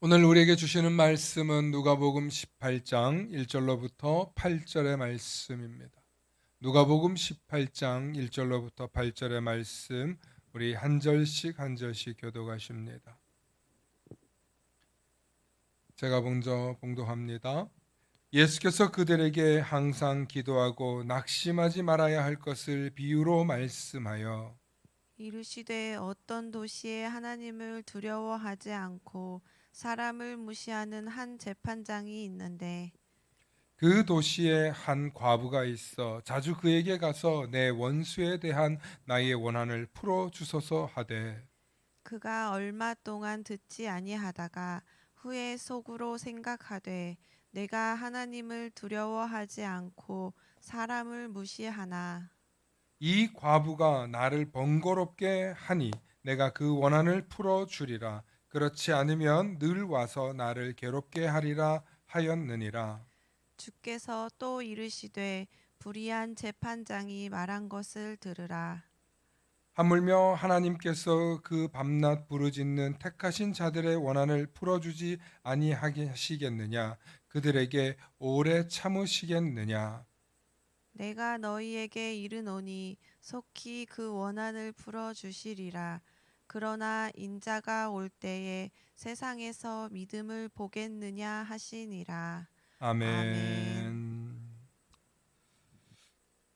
오늘 우리에게 주시는 말씀은 누가복음 18장 1절로부터 8절의 말씀입니다. 누가복음 18장 1절로부터 8절의 말씀, 우리 한 절씩 한 절씩 교독하십니다. 제가 먼저 봉독합니다. 예수께서 그들에게 항상 기도하고 낙심하지 말아야 할 것을 비유로 말씀하여 이르시되 어떤 도시에 하나님을 두려워하지 않고 사람을 무시하는 한 재판장이 있는데, 그 도시에 한 과부가 있어 자주 그에게 가서 내 원수에 대한 나의 원한을 풀어 주소서 하되 그가 얼마 동안 듣지 아니하다가 후에 속으로 생각하되 내가 하나님을 두려워하지 않고 사람을 무시하나. 이 과부가 나를 번거롭게 하니 내가 그 원한을 풀어 주리라. 그렇지 않으면 늘 와서 나를 괴롭게 하리라 하였느니라. 주께서 또 이르시되 불의한 재판장이 말한 것을 들으라. 하물며 하나님께서 그 밤낮 부르짖는 택하신 자들의 원한을 풀어주지 아니하시겠느냐? 그들에게 오래 참으시겠느냐? 내가 너희에게 이르노니 속히 그 원한을 풀어 주시리라. 그러나 인자가 올 때에 세상에서 믿음을 보겠느냐 하시니라. 아멘. 아멘.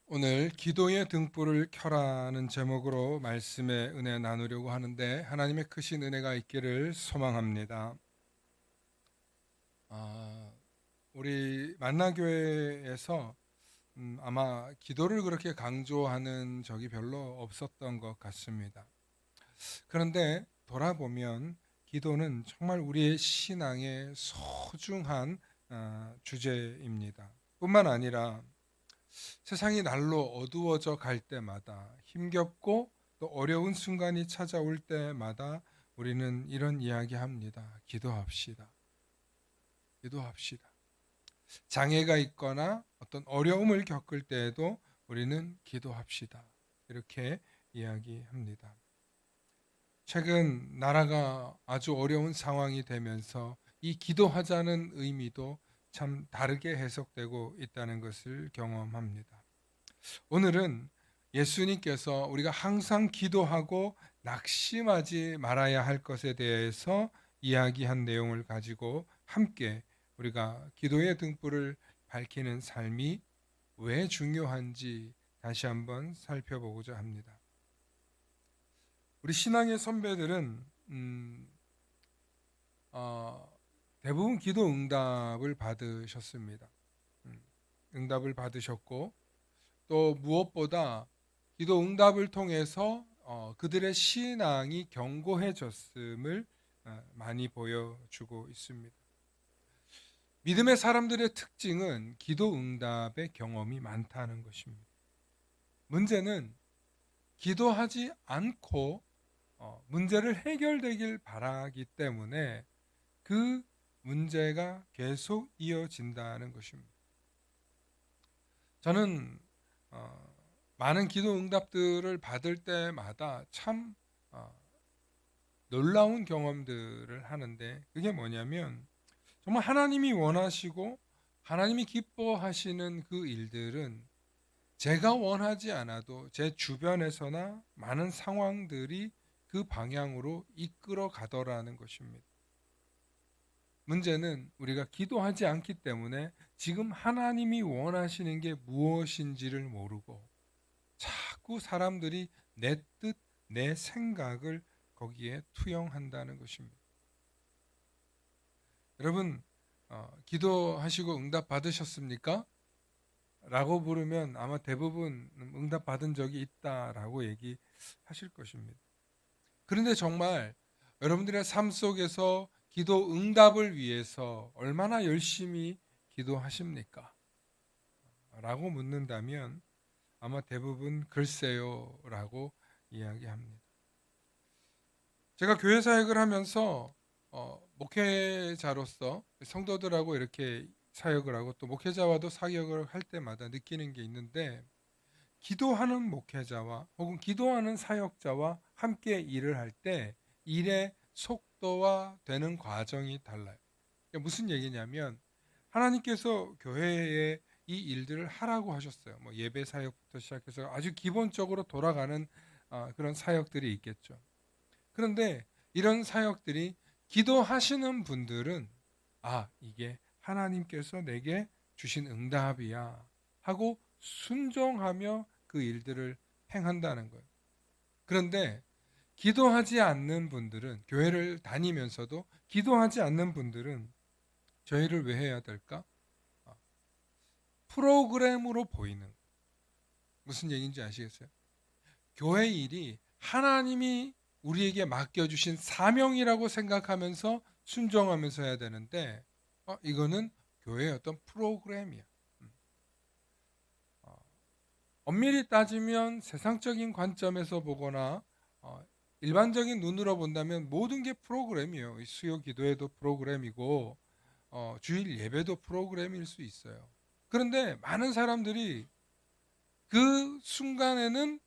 오늘 기도의 등불을 켜라는 제목으로 말씀의 은혜 나누려고 하는데 하나님의 크신 은혜가 있기를 소망합니다. 우리 만나교회에서 아마 기도를 그렇게 강조하는 적이 별로 없었던 것 같습니다. 그런데 돌아보면 기도는 정말 우리의 신앙의 소중한 주제입니다. 뿐만 아니라 세상이 날로 어두워져 갈 때마다 힘겹고 또 어려운 순간이 찾아올 때마다 우리는 이런 이야기 합니다. 기도합시다. 기도합시다. 장애가 있거나 어떤 어려움을 겪을 때에도 우리는 기도합시다. 이렇게 이야기합니다. 최근 나라가 아주 어려운 상황이 되면서 이 기도하자는 의미도 참 다르게 해석되고 있다는 것을 경험합니다. 오늘은 예수님께서 우리가 항상 기도하고 낙심하지 말아야 할 것에 대해서 이야기한 내용을 가지고 함께 우리가 기도의 등불을 밝히는 삶이 왜 중요한지 다시 한번 살펴보고자 합니다. 우리 신앙의 선배들은 어, 대부분 기도 응답을 받으셨습니다. 응답을 받으셨고 또 무엇보다 기도 응답을 통해서 그들의 신앙이 견고해졌음을 많이 보여주고 있습니다. 믿음의 사람들의 특징은 기도 응답의 경험이 많다는 것입니다. 문제는 기도하지 않고 문제를 해결되길 바라기 때문에 그 문제가 계속 이어진다는 것입니다. 저는 어, 많은 기도 응답들을 받을 때마다 참 어, 놀라운 경험들을 하는데 그게 뭐냐면 정말 하나님이 원하시고 하나님이 기뻐하시는 그 일들은 제가 원하지 않아도 제 주변에서나 많은 상황들이 그 방향으로 이끌어 가더라는 것입니다. 문제는 우리가 기도하지 않기 때문에 지금 하나님이 원하시는 게 무엇인지를 모르고 자꾸 사람들이 내 뜻, 내 생각을 거기에 투영한다는 것입니다. 여러분, 기도하시고 응답 받으셨습니까? 라고 물으면 아마 대부분 응답 받은 적이 있다라고 얘기하실 것입니다. 그런데 정말 여러분들의 삶 속에서 기도 응답을 위해서 얼마나 열심히 기도하십니까? 라고 묻는다면 아마 대부분 글쎄요 라고 이야기합니다. 제가 교회 사역을 하면서 목회자로서 성도들하고 이렇게 사역을 하고 또 목회자와도 사역을 할 때마다 느끼는 게 있는데 기도하는 목회자와 혹은 기도하는 사역자와 함께 일을 할 때 일의 속도와 되는 과정이 달라요. 그러니까 무슨 얘기냐면 하나님께서 교회에 이 일들을 하라고 하셨어요. 뭐 예배 사역부터 시작해서 아주 기본적으로 돌아가는 그런 사역들이 있겠죠. 그런데 이런 사역들이 기도하시는 분들은 이게 하나님께서 내게 주신 응답이야 하고 순종하며 그 일들을 행한다는 거예요. 그런데 기도하지 않는 분들은, 교회를 다니면서도 기도하지 않는 분들은 저 일을 왜 해야 될까? 아, 프로그램으로 보이는 거예요. 무슨 얘기인지 아시겠어요? 교회 일이 하나님이 우리에게 맡겨주신 사명이라고 생각하면서 순종하면서 해야 되는데 이거는 교회의 어떤 프로그램이야. 음. 어, 엄밀히 따지면 세상적인 관점에서 보거나 일반적인 눈으로 본다면 모든 게 프로그램이에요. 수요 기도회도 프로그램이고 주일 예배도 프로그램일 수 있어요. 그런데 많은 사람들이 그 순간에는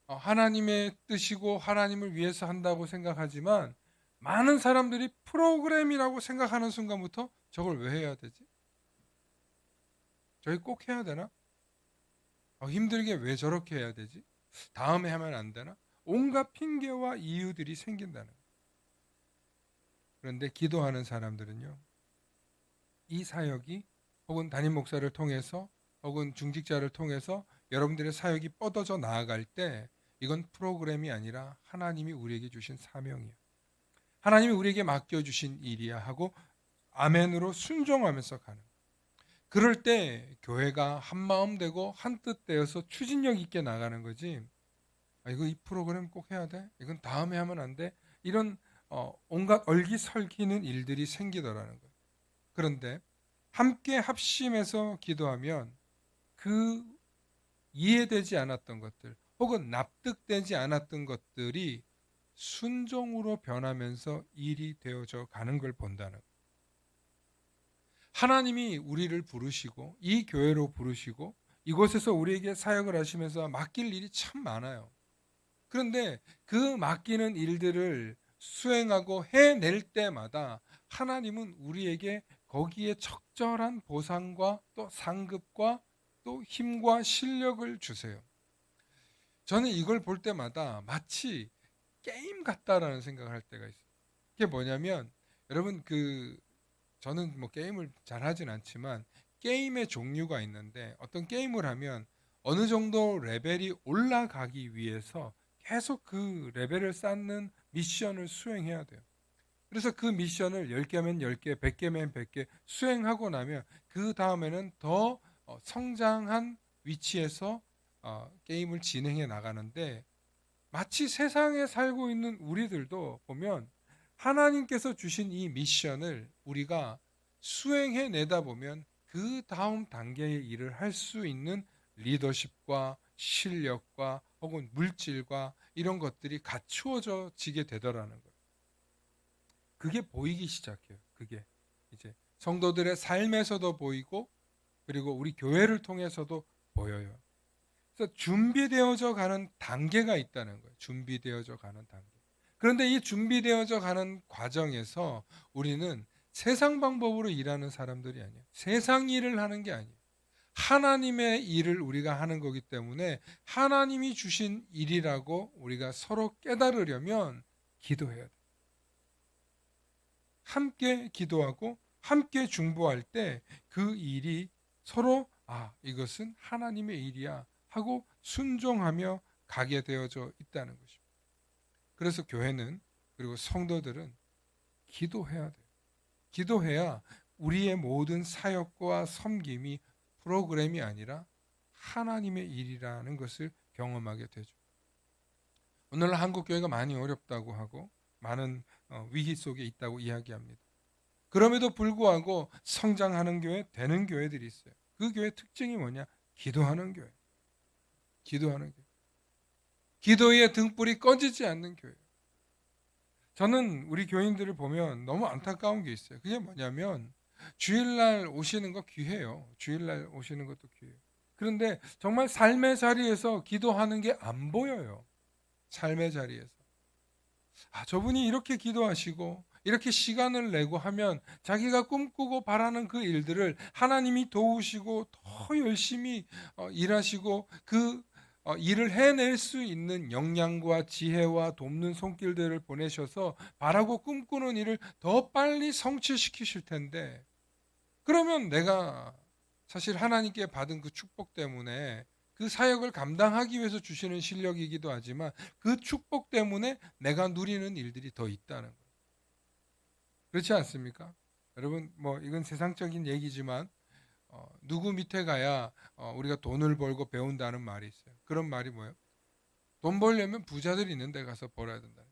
하나님의 뜻이고 하나님을 위해서 한다고 생각하지만 많은 사람들이 프로그램이라고 생각하는 순간부터 저걸 왜 해야 되지? 저희 꼭 해야 되나? 힘들게 왜 저렇게 해야 되지? 다음에 하면 안 되나? 온갖 핑계와 이유들이 생긴다는 거예요. 그런데 기도하는 사람들은요, 이 사역이 혹은 담임 목사를 통해서 혹은 중직자를 통해서 여러분들의 사역이 뻗어져 나아갈 때 이건 프로그램이 아니라 하나님이 우리에게 주신 사명이야. 하나님이 우리에게 맡겨주신 일이야 하고 아멘으로 순종하면서 가는 거예요. 그럴 때 교회가 한마음 되고 한뜻 되어서 추진력 있게 나가는 거지. 이거 이 프로그램 꼭 해야 돼? 이건 다음에 하면 안 돼? 이런 온갖 얼기설기는 일들이 생기더라는 거예요. 그런데 함께 합심해서 기도하면 그 이해되지 않았던 것들 혹은 납득되지 않았던 것들이 순종으로 변하면서 일이 되어져 가는 걸 본다는 거예요. 하나님이 우리를 부르시고 이 교회로 부르시고 이곳에서 우리에게 사역을 하시면서 맡길 일이 참 많아요. 그런데 그 맡기는 일들을 수행하고 해낼 때마다 하나님은 우리에게 거기에 적절한 보상과 또 상급과 또 힘과 실력을 주세요. 저는 이걸 볼 때마다 마치 게임 같다라는 생각을 할 때가 있어요. 그게 뭐냐면 여러분 저는 뭐 게임을 잘 하진 않지만 게임의 종류가 있는데 어떤 게임을 하면 어느 정도 레벨이 올라가기 위해서 계속 그 레벨을 쌓는 미션을 수행해야 돼요. 그래서 그 미션을 10개면 10개, 100개면 100개 수행하고 나면 그 다음에는 더 성장한 위치에서 게임을 진행해 나가는데 마치 세상에 살고 있는 우리들도 보면 하나님께서 주신 이 미션을 우리가 수행해 내다 보면 그 다음 단계의 일을 할 수 있는 리더십과 실력과 혹은 물질과 이런 것들이 갖추어져 지게 되더라는 거예요. 그게 보이기 시작해요. 그게 이제 성도들의 삶에서도 보이고 그리고 우리 교회를 통해서도 보여요. 그래서 준비되어져 가는 단계가 있다는 거예요. 준비되어져 가는 단계. 그런데 이 준비되어져 가는 과정에서 우리는 세상 방법으로 일하는 사람들이 아니에요. 세상 일을 하는 게 아니에요. 하나님의 일을 우리가 하는 거기 때문에 하나님이 주신 일이라고 우리가 서로 깨달으려면 기도해야 돼요. 함께 기도하고 함께 중보할 때 그 일이 서로 이것은 하나님의 일이야 하고 순종하며 가게 되어져 있다는 것입니다. 그래서 교회는 그리고 성도들은 기도해야 돼요. 기도해야 우리의 모든 사역과 섬김이 프로그램이 아니라 하나님의 일이라는 것을 경험하게 되죠. 오늘날 한국 교회가 많이 어렵다고 하고 많은 위기 속에 있다고 이야기합니다. 그럼에도 불구하고 성장하는 교회, 되는 교회들이 있어요. 그 교회 특징이 뭐냐? 기도하는 교회. 기도하는 교회. 기도의 등불이 꺼지지 않는 교회. 저는 우리 교인들을 보면 너무 안타까운 게 있어요. 그게 뭐냐면 주일날 오시는 거 귀해요. 주일날 오시는 것도 귀해요. 그런데 정말 삶의 자리에서 기도하는 게 안 보여요. 삶의 자리에서. 저분이 이렇게 기도하시고 이렇게 시간을 내고 하면 자기가 꿈꾸고 바라는 그 일들을 하나님이 도우시고 더 열심히 일하시고 그 일을 해낼 수 있는 역량과 지혜와 돕는 손길들을 보내셔서 바라고 꿈꾸는 일을 더 빨리 성취시키실 텐데, 그러면 내가 사실 하나님께 받은 그 축복 때문에 그 사역을 감당하기 위해서 주시는 실력이기도 하지만 그 축복 때문에 내가 누리는 일들이 더 있다는 거예요. 그렇지 않습니까? 여러분, 뭐 이건 세상적인 얘기지만 누구 밑에 가야 우리가 돈을 벌고 배운다는 말이 있어요. 그런 말이 뭐예요? 돈 벌려면 부자들 있는 데 가서 벌어야 된다.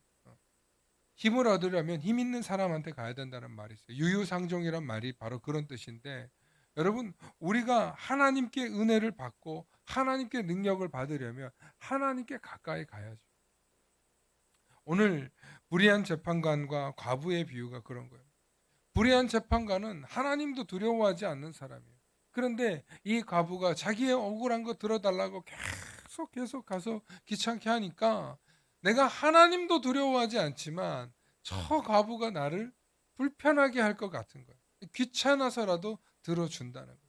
힘을 얻으려면 힘 있는 사람한테 가야 된다는 말이 있어요. 유유상종이란 말이 바로 그런 뜻인데, 여러분, 우리가 하나님께 은혜를 받고 하나님께 능력을 받으려면 하나님께 가까이 가야죠. 오늘 불의한 재판관과 과부의 비유가 그런 거예요. 불의한 재판관은 하나님도 두려워하지 않는 사람이에요. 그런데 이 과부가 자기의 억울한 거 들어달라고 계속 가서 귀찮게 하니까 내가 하나님도 두려워하지 않지만 저 과부가 나를 불편하게 할 것 같은 거예요. 귀찮아서라도 들어준다는 거예요.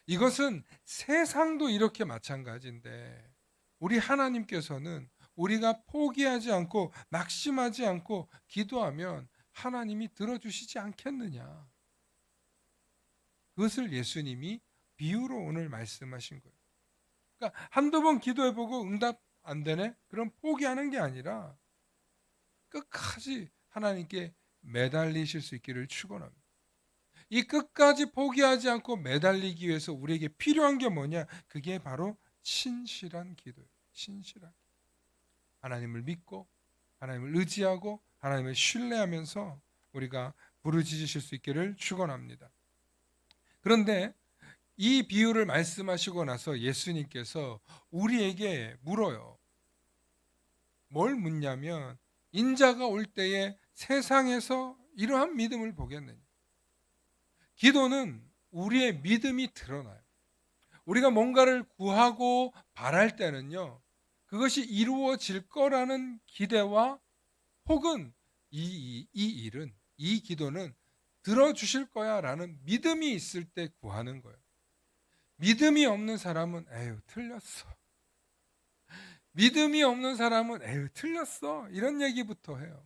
이것은 세상도 이렇게 마찬가지인데 우리 하나님께서는 우리가 포기하지 않고 낙심하지 않고 기도하면 하나님이 들어주시지 않겠느냐. 그것을 예수님이 비유로 오늘 말씀하신 거예요. 그러니까 한두 번 기도해보고 응답 안 되네? 그럼 포기하는 게 아니라 끝까지 하나님께 매달리실 수 있기를 축원합니다. 이 끝까지 포기하지 않고 매달리기 위해서 우리에게 필요한 게 뭐냐? 그게 바로 신실한 기도예요. 신실한 기도. 하나님을 믿고 하나님을 의지하고 하나님을 신뢰하면서 우리가 부르짖으실 수 있기를 축원합니다. 그런데 이 비유를 말씀하시고 나서 예수님께서 우리에게 물어요. 뭘 묻냐면 인자가 올 때에 세상에서 이러한 믿음을 보겠느냐. 기도는 우리의 믿음이 드러나요. 우리가 뭔가를 구하고 바랄 때는요, 그것이 이루어질 거라는 기대와 혹은 이 기도는 들어주실 거야 라는 믿음이 있을 때 구하는 거예요. 믿음이 없는 사람은 에휴 틀렸어. 믿음이 없는 사람은 에휴 틀렸어. 이런 얘기부터 해요.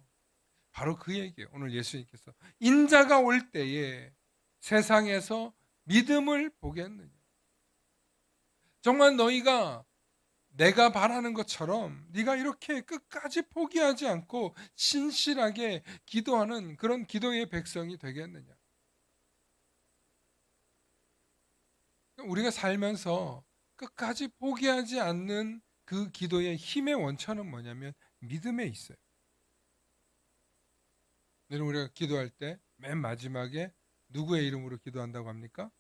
바로 그 얘기예요. 오늘 예수님께서 인자가 올 때에 세상에서 믿음을 보겠느냐. 정말 너희가 내가 바라는 것처럼 네가 이렇게 끝까지 포기하지 않고 신실하게 기도하는 그런 기도의 백성이 되겠느냐. 우리가 살면서 끝까지 포기하지 않는 그 기도의 힘의 원천은 뭐냐면 믿음에 있어요. 여러분, 우리가 기도할 때 맨 마지막에 누구의 이름으로 기도한다고 합니까?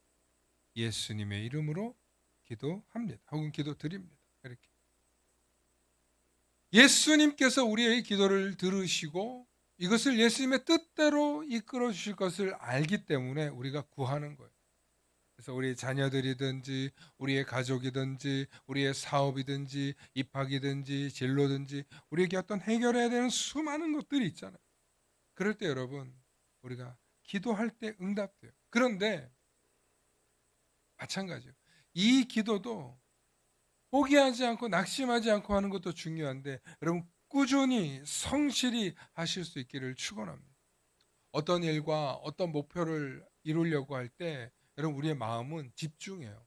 예수님의 이름으로 기도합니다. 혹은 기도드립니다. 이렇게. 예수님께서 우리의 기도를 들으시고 이것을 예수님의 뜻대로 이끌어 주실 것을 알기 때문에 우리가 구하는 거예요. 그래서 우리 자녀들이든지 우리의 가족이든지 우리의 사업이든지 입학이든지 진로든지 우리에게 어떤 해결해야 되는 수많은 것들이 있잖아요. 그럴 때 여러분, 우리가 기도할 때 응답돼요. 그런데 마찬가지예요. 이 기도도 포기하지 않고 낙심하지 않고 하는 것도 중요한데 여러분, 꾸준히 성실히 하실 수 있기를 축원합니다. 어떤 일과 어떤 목표를 이루려고 할 때 여러분, 우리의 마음은 집중해요.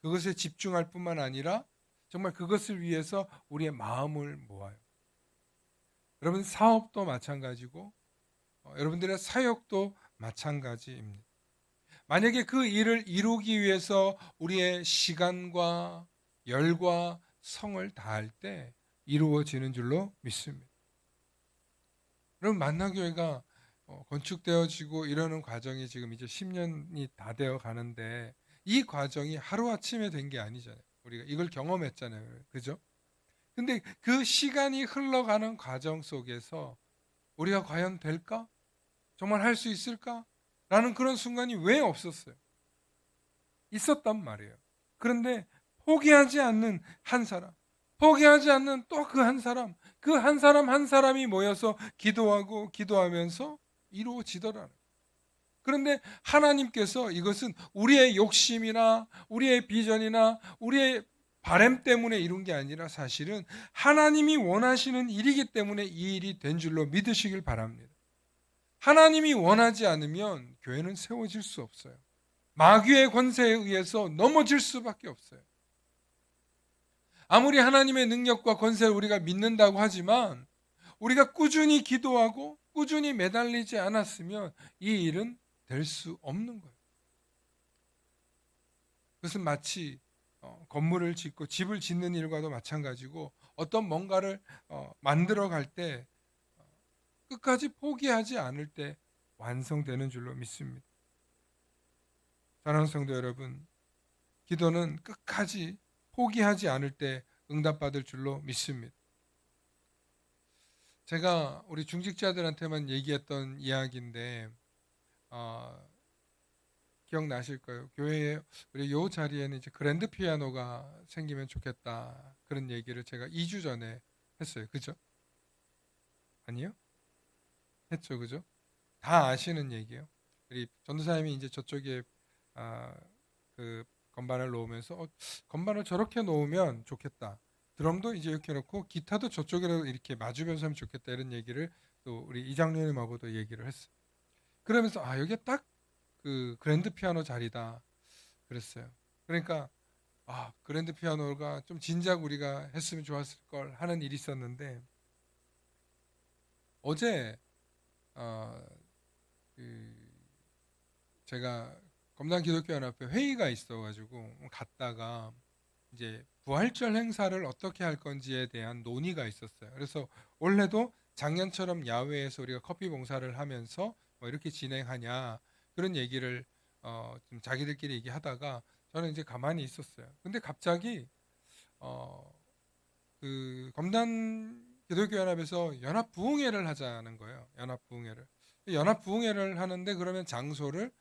그것에 집중할 뿐만 아니라 정말 그것을 위해서 우리의 마음을 모아요. 여러분, 사업도 마찬가지고 여러분들의 사역도 마찬가지입니다. 만약에 그 일을 이루기 위해서 우리의 시간과 열과 성을 다할 때 이루어지는 줄로 믿습니다. 여러분, 만나교회가 건축되어지고 이러는 과정이 지금 이제 10년이 다 되어 가는데 이 과정이 하루아침에 된 게 아니잖아요. 우리가 이걸 경험했잖아요. 그죠? 근데 그 시간이 흘러가는 과정 속에서 우리가 과연 될까? 정말 할 수 있을까? 라는 그런 순간이 왜 없었어요? 있었단 말이에요. 그런데 포기하지 않는 한 사람, 포기하지 않는 또 그 한 사람, 그 한 사람 한 사람이 모여서 기도하고 기도하면서 이루어지더라는 거예요. 그런데 하나님께서 이것은 우리의 욕심이나 우리의 비전이나 우리의 바람 때문에 이룬 게 아니라 사실은 하나님이 원하시는 일이기 때문에 이 일이 된 줄로 믿으시길 바랍니다. 하나님이 원하지 않으면 교회는 세워질 수 없어요. 마귀의 권세에 의해서 넘어질 수밖에 없어요. 아무리 하나님의 능력과 권세를 우리가 믿는다고 하지만 우리가 꾸준히 기도하고 꾸준히 매달리지 않았으면 이 일은 될 수 없는 거예요. 그것은 마치 건물을 짓고 집을 짓는 일과도 마찬가지고 어떤 뭔가를 만들어 갈 때 끝까지 포기하지 않을 때 완성되는 줄로 믿습니다. 사랑하는 성도 여러분, 기도는 끝까지 포기하지 않을 때 응답받을 줄로 믿습니다. 제가 우리 중직자들한테만 얘기했던 이야기인데 기억나실 거예요. 교회에 우리 요 자리에는 이제 그랜드 피아노가 생기면 좋겠다 그런 얘기를 제가 2주 전에 했어요. 그죠? 아니요? 했죠, 그죠? 다 아시는 얘기예요. 우리 전도사님이 이제 저쪽에 그 건반을 놓으면서 건반을 저렇게 놓으면 좋겠다. 드럼도 이제 이렇게 놓고 기타도 저쪽으로 이렇게 마주면서 하면 좋겠다 이런 얘기를 또 우리 이장로님하고도 얘기를 했어요. 그러면서 여기가 딱 그 그랜드 피아노 자리다 그랬어요. 그러니까 그랜드 피아노가 좀 진작 우리가 했으면 좋았을 걸 하는 일이 있었는데 어제 제가 검단 기독교연합회 회의가 있어가지고 갔다가 이제 부활절 행사를 어떻게 할 건지에 대한 논의가 있었어요. 그래서 원래도 작년처럼 야외에서 우리가 커피 봉사를 하면서 뭐 이렇게 진행하냐 그런 얘기를 좀 자기들끼리 얘기하다가 저는 이제 가만히 있었어요. 근데 갑자기 그 검단 기독교연합에서 연합 부흥회를 하자는 거예요. 연합 부흥회를. 연합 부흥회를 하는데 그러면 장소를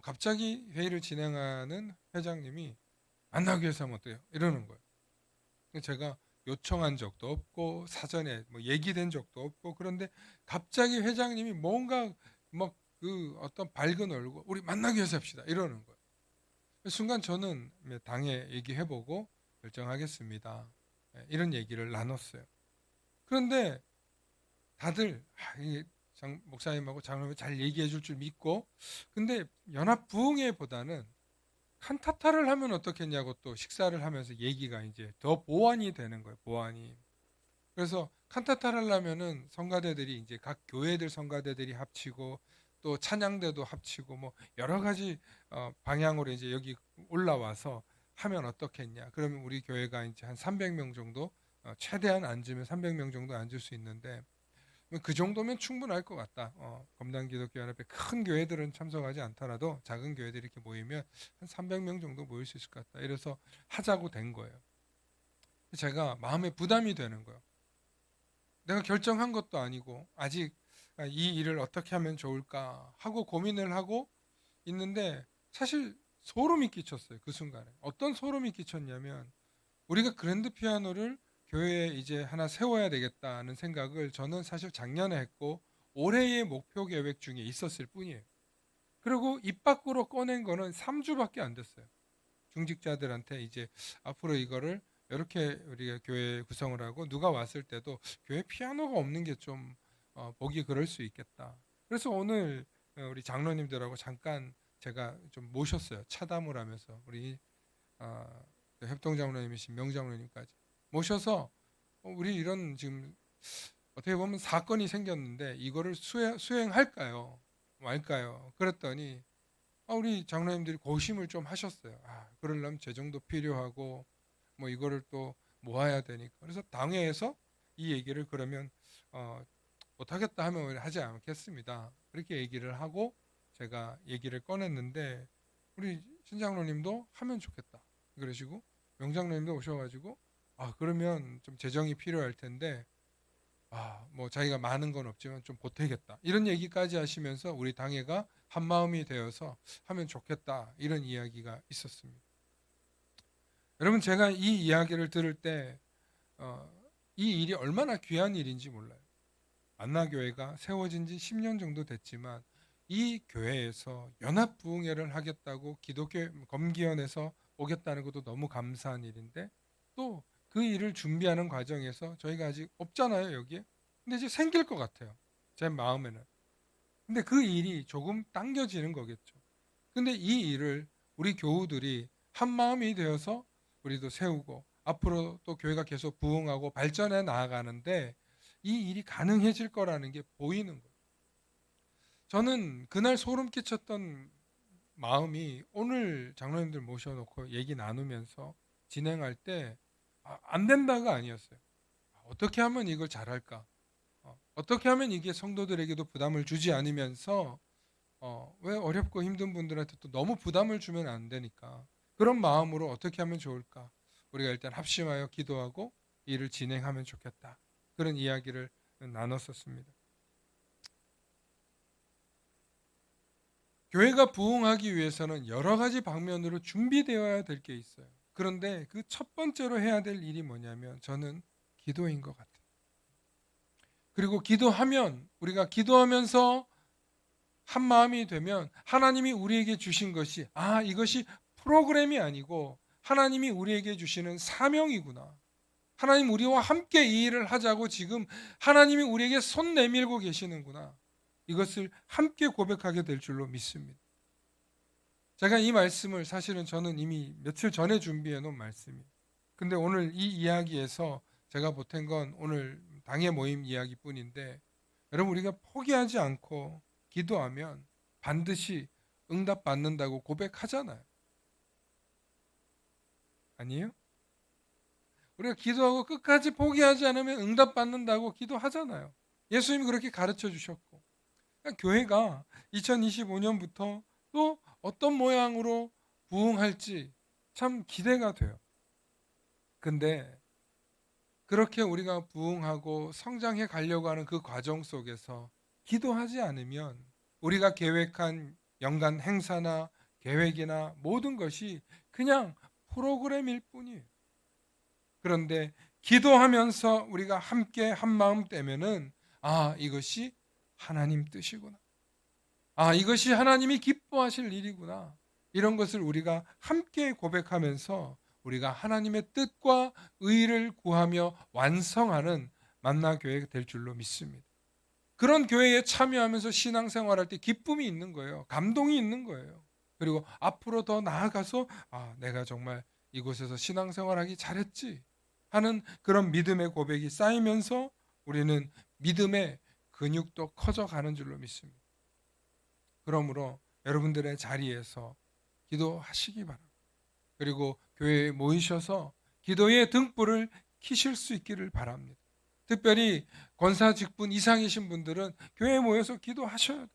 갑자기 회의를 진행하는 회장님이 만나기 위해서 하면 어때요? 이러는 거예요. 제가 요청한 적도 없고 사전에 뭐 얘기된 적도 없고 그런데 갑자기 회장님이 뭔가 막 그 어떤 밝은 얼굴 우리 만나기 위해서 합시다 이러는 거예요. 순간 저는 당에 얘기해보고 결정하겠습니다. 이런 얘기를 나눴어요. 그런데 다들 목사님하고 장로님이 잘 얘기해 줄 줄 믿고 근데 연합 부흥회보다는 칸타타를 하면 어떻겠냐고 또 식사를 하면서 얘기가 이제 더 보완이 되는 거예요. 보완이. 그래서 칸타타를 하려면은 성가대들이 이제 각 교회들 성가대들이 합치고 또 찬양대도 합치고 뭐 여러 가지 방향으로 이제 여기 올라와서 하면 어떻겠냐. 그러면 우리 교회가 이제 한 300명 정도 최대한 앉으면 300명 정도 앉을 수 있는데 그 정도면 충분할 것 같다. 검단기독교연합회 큰 교회들은 참석하지 않더라도 작은 교회들이 이렇게 모이면 한 300명 정도 모일 수 있을 것 같다. 이래서 하자고 된 거예요. 제가 마음에 부담이 되는 거예요. 내가 결정한 것도 아니고 아직 이 일을 어떻게 하면 좋을까 하고 고민을 하고 있는데 사실 소름이 끼쳤어요. 그 순간에. 어떤 소름이 끼쳤냐면 우리가 그랜드 피아노를 교회에 이제 하나 세워야 되겠다는 생각을 저는 사실 작년에 했고 올해의 목표 계획 중에 있었을 뿐이에요. 그리고 입 밖으로 꺼낸 거는 3주밖에 안 됐어요. 중직자들한테 이제 앞으로 이거를 이렇게 우리가 교회 구성을 하고 누가 왔을 때도 교회 피아노가 없는 게 좀 보기 그럴 수 있겠다. 그래서 오늘 우리 장로님들하고 잠깐 제가 좀 모셨어요. 차담을 하면서 우리 협동장로님이신 명장로님까지 모셔서 우리 이런 지금 어떻게 보면 사건이 생겼는데 이거를 수행할까요? 말까요? 그랬더니 우리 장로님들이 고심을 좀 하셨어요. 그러려면 재정도 필요하고 뭐 이거를 또 모아야 되니까. 그래서 당회에서 이 얘기를 그러면 못하겠다 하면 하지 않겠습니다. 그렇게 얘기를 하고 제가 얘기를 꺼냈는데 우리 신장로님도 하면 좋겠다. 그러시고 명장로님도 오셔가지고 그러면 좀 재정이 필요할 텐데 뭐 자기가 많은 건 없지만 좀 보태겠다. 이런 얘기까지 하시면서 우리 당회가 한 마음이 되어서 하면 좋겠다. 이런 이야기가 있었습니다. 여러분 제가 이 이야기를 들을 때 이 일이 얼마나 귀한 일인지 몰라요. 만나교회가 세워진 지 10년 정도 됐지만 이 교회에서 연합부흥회를 하겠다고 기독교 검기원에서 오겠다는 것도 너무 감사한 일인데, 또 그 일을 준비하는 과정에서 저희가 아직 없잖아요, 여기에. 근데 이제 생길 것 같아요, 제 마음에는. 근데 그 일이 조금 당겨지는 거겠죠. 근데 이 일을 우리 교우들이 한 마음이 되어서 우리도 세우고 앞으로 또 교회가 계속 부흥하고 발전해 나아가는데 이 일이 가능해질 거라는 게 보이는 거예요. 저는 그날 소름 끼쳤던 마음이, 오늘 장로님들 모셔놓고 얘기 나누면서 진행할 때 안 된다가 아니었어요. 어떻게 하면 이걸 잘할까? 어떻게 하면 이게 성도들에게도 부담을 주지 않으면서 왜 어렵고 힘든 분들한테 또 너무 부담을 주면 안 되니까, 그런 마음으로 어떻게 하면 좋을까? 우리가 일단 합심하여 기도하고 일을 진행하면 좋겠다. 그런 이야기를 나눴었습니다. 교회가 부흥하기 위해서는 여러 가지 방면으로 준비되어야 될 게 있어요. 그런데 그 첫 번째로 해야 될 일이 뭐냐면 저는 기도인 것 같아요. 그리고 기도하면, 우리가 기도하면서 한 마음이 되면 하나님이 우리에게 주신 것이, 이것이 프로그램이 아니고 하나님이 우리에게 주시는 사명이구나. 하나님 우리와 함께 이 일을 하자고 지금 하나님이 우리에게 손 내밀고 계시는구나. 이것을 함께 고백하게 될 줄로 믿습니다. 제가 이 말씀을 사실은 저는 이미 며칠 전에 준비해 놓은 말씀이에요. 근데 오늘 이 이야기에서 제가 보탠 건 오늘 당의 모임 이야기뿐인데, 여러분 우리가 포기하지 않고 기도하면 반드시 응답받는다고 고백하잖아요. 아니에요? 우리가 기도하고 끝까지 포기하지 않으면 응답받는다고 기도하잖아요. 예수님이 그렇게 가르쳐 주셨고, 그러니까 교회가 2025년부터 또 어떤 모양으로 부흥할지 참 기대가 돼요. 근데 그렇게 우리가 부흥하고 성장해 가려고 하는 그 과정 속에서 기도하지 않으면 우리가 계획한 연간 행사나 계획이나 모든 것이 그냥 프로그램일 뿐이에요. 그런데 기도하면서 우리가 함께 한 마음 되면은, 이것이 하나님 뜻이구나. 이것이 하나님이 기뻐하실 일이구나. 이런 것을 우리가 함께 고백하면서 우리가 하나님의 뜻과 의를 구하며 완성하는 만나 교회가 될 줄로 믿습니다. 그런 교회에 참여하면서 신앙생활할 때 기쁨이 있는 거예요. 감동이 있는 거예요. 그리고 앞으로 더 나아가서 내가 정말 이곳에서 신앙생활하기 잘했지 하는 그런 믿음의 고백이 쌓이면서 우리는 믿음의 근육도 커져가는 줄로 믿습니다. 그러므로 여러분들의 자리에서 기도하시기 바랍니다. 그리고 교회에 모이셔서 기도의 등불을 켜실 수 있기를 바랍니다. 특별히 권사 직분 이상이신 분들은 교회에 모여서 기도하셔야 돼요.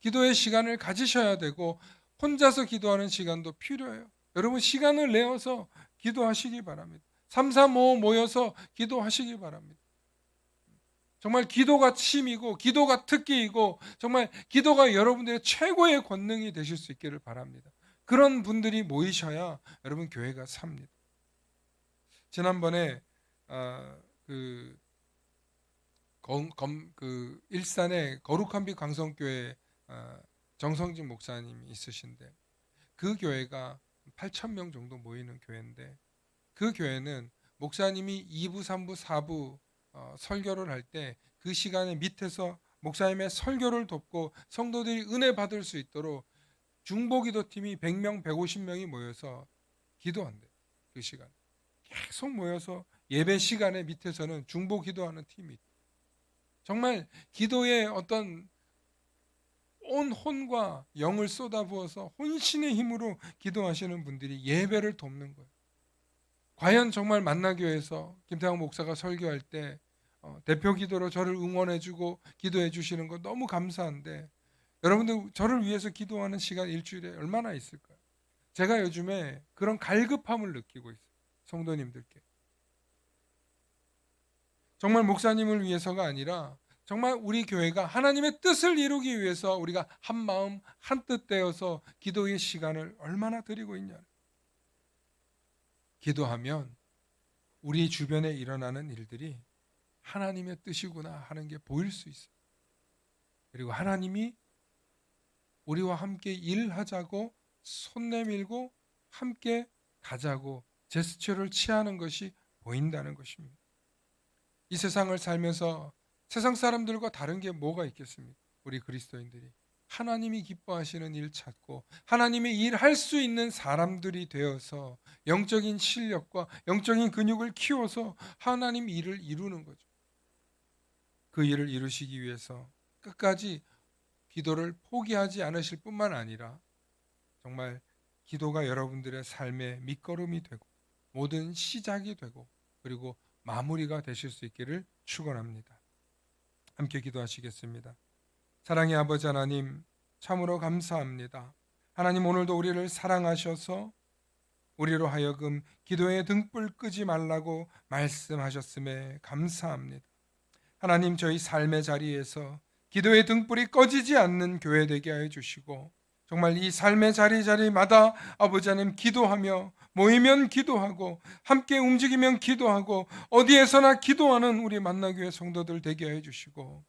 기도의 시간을 가지셔야 되고 혼자서 기도하는 시간도 필요해요. 여러분 시간을 내어서 기도하시기 바랍니다. 3, 3, 5 모여서 기도하시기 바랍니다. 정말 기도가 침이고 기도가 특기이고 정말 기도가 여러분들의 최고의 권능이 되실 수 있기를 바랍니다. 그런 분들이 모이셔야 여러분 교회가 삽니다. 지난번에 일산의 거룩한 빛 광성교회 정성진 목사님이 있으신데, 그 교회가 8,000명 정도 모이는 교회인데, 그 교회는 목사님이 2부, 3부, 4부 설교를 할 때 그 시간에 밑에서 목사님의 설교를 돕고 성도들이 은혜 받을 수 있도록 중보기도팀이 100명, 150명이 모여서 기도한대요. 그 시간에 계속 모여서 예배 시간에 밑에서는 중보기도하는 팀이 있대요. 정말 기도에 어떤 온 혼과 영을 쏟아부어서 혼신의 힘으로 기도하시는 분들이 예배를 돕는 거예요. 과연 정말 만나교회에서 김태형 목사가 설교할 때 대표 기도로 저를 응원해주고 기도해 주시는 거 너무 감사한데, 여러분들 저를 위해서 기도하는 시간 일주일에 얼마나 있을까요? 제가 요즘에 그런 갈급함을 느끼고 있어요. 성도님들께. 정말 목사님을 위해서가 아니라 정말 우리 교회가 하나님의 뜻을 이루기 위해서 우리가 한 마음 한 뜻 되어서 기도의 시간을 얼마나 드리고 있냐. 기도하면 우리 주변에 일어나는 일들이 하나님의 뜻이구나 하는 게 보일 수 있어요. 그리고 하나님이 우리와 함께 일하자고 손 내밀고 함께 가자고 제스처를 취하는 것이 보인다는 것입니다. 이 세상을 살면서 세상 사람들과 다른 게 뭐가 있겠습니까? 우리 그리스도인들이 하나님이 기뻐하시는 일 찾고 하나님의 일 할 수 있는 사람들이 되어서 영적인 실력과 영적인 근육을 키워서 하나님 일을 이루는 거죠. 그 일을 이루시기 위해서 끝까지 기도를 포기하지 않으실 뿐만 아니라 정말 기도가 여러분들의 삶의 밑거름이 되고 모든 시작이 되고 그리고 마무리가 되실 수 있기를 축원합니다. 함께 기도하시겠습니다. 사랑의 아버지 하나님, 참으로 감사합니다. 하나님, 오늘도 우리를 사랑하셔서 우리로 하여금 기도의 등불 끄지 말라고 말씀하셨음에 감사합니다. 하나님, 저희 삶의 자리에서 기도의 등불이 꺼지지 않는 교회 되게 하여 주시고 정말 이 삶의 자리마다 아버지 하나님 기도하며 모이면 기도하고 함께 움직이면 기도하고 어디에서나 기도하는 우리 만나교회 성도들 되게 하여 주시고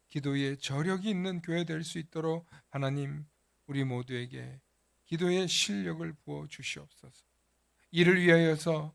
기도에 저력이 있는 교회 될 수 있도록 하나님 우리 모두에게 기도의 실력을 부어 주시옵소서. 이를 위하여서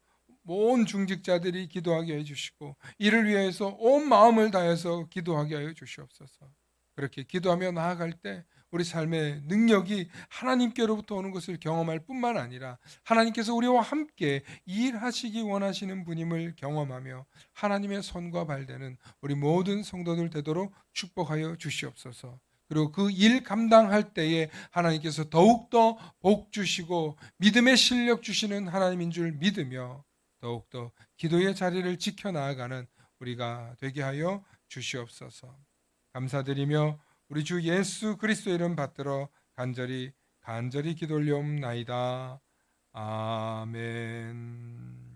온 중직자들이 기도하게 해주시고 이를 위해서 온 마음을 다해서 기도하게 하여 주시옵소서. 그렇게 기도하며 나아갈 때 우리 삶의 능력이 하나님께로부터 오는 것을 경험할 뿐만 아니라 하나님께서 우리와 함께 일하시기 원하시는 분임을 경험하며 하나님의 손과 발되는 우리 모든 성도들 되도록 축복하여 주시옵소서. 그리고 그 일 감당할 때에 하나님께서 더욱더 복 주시고 믿음의 실력 주시는 하나님인 줄 믿으며 더욱더 기도의 자리를 지켜나가는 우리가 되게 하여 주시옵소서. 감사드리며 우리 주 예수 그리스도 이름 받들어 간절히 기도 올리옵나이다. 아멘.